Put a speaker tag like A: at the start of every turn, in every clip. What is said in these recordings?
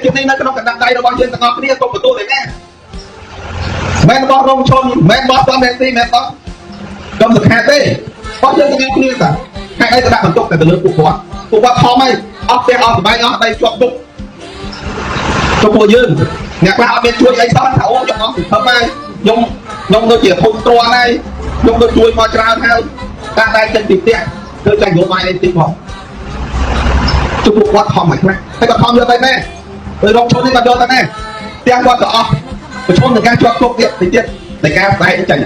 A: ភាពនេះនៅក្នុងកណ្ដាប់ដៃរបស់យើងទាំងអស់គ្នាទុកទទួលទេណាមិនបោះរងឈុនមិនបោះសំរងទីមិនបោះខ្ញុំសង្ខេបទេបោះយើងទាំងអស់គ្នាតាហេតុអីទៅដាក់បន្ទុកតែទៅលើពួកគាត់ធំហើយអស់ផ្ទះអស់សុបាយអស់ដៃជាប់ទុកចំពោះយើងអ្នកខ្លះអត់មានជួយអីសោះថាអូខ្ញុំអស់ធំហើយខ្ញុំដូចជាធុញទ្រាន់ហើយខ្ញុំដូចជួយមកច្រើនហើយតាមតែចេញពីផ្ទះគឺចាញ់យកបាយអីតិចផងចំពោះគាត់ធំហើយខ្លះហើយក៏ធំយកទៅដែរពេលរងឈុននេះក៏យកទៅដែរផ្ទះគាត់ក៏អស់ប្រឈមនឹងការជាប់ទុកទៀតនៃការស្ដែងចាញ់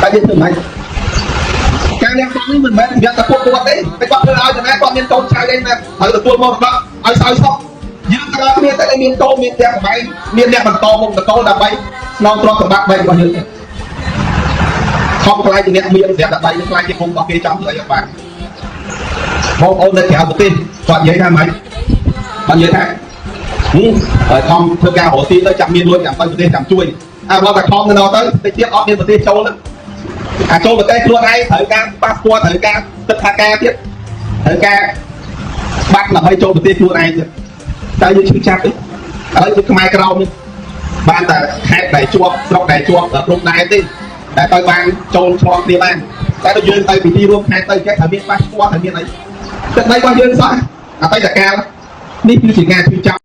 A: តែយើងធ្វើម៉េចការលះបង់នេះមិនមែនសម្រាប់តែពួកគាត់ទេតែគាត់ធ្វើឲ្យចំណាគាត់មានកូនចៅឯណាហើយទទួលមរតកឲ្យសោយសុខយើងទាំងអស់គ្នាតែមានកូនមានផ្ទះសម្បែងមានអ្នកបន្តមុខតកូលដើម្បីស្នងទ្រព្យសម្បត្តិបែបរបស់យើងខំខ្លាយជាអ្នកមានផ្ទះដើម្បីនឹងខ្លាយជាគុំរបស់គេចង់ធ្វើអីបានបងប្អូននៅក្រៅប្រទេសគាត់និយាយថាម៉េចគាត់និយាយថាហើយខំធ្វើការរកស៊ីទៅចាំមានលុយចាំទៅប្រទេសចាំជួយបើតែខំទៅដល់ទៅតិចទៀតអត់មានប្រទេសចូលចូលប្រទេសខ្លួនឯងត្រូវការប៉ាសពតត្រូវការទឹកថាការទៀតត្រូវការបាត់ដើម្បីចូលប្រទេសខ្លួនឯងទៀតតែយើងឈឺចាប់ទេហើយគឺខ្មែរក្រមនេះបានតែខេត្តដែលជាប់ស្រុកដែលជាប់ព្រំដែនទេតែទៅបានចូលឆ្លងគ្នាបានតែដល់យើងទៅពីទីរួមខេត្តទៅចេះតែមានប៉ាសពតហើយមានអីទឹកដីរបស់យើងសោះអតីតកាលនេះគឺជាការឈឺចាប់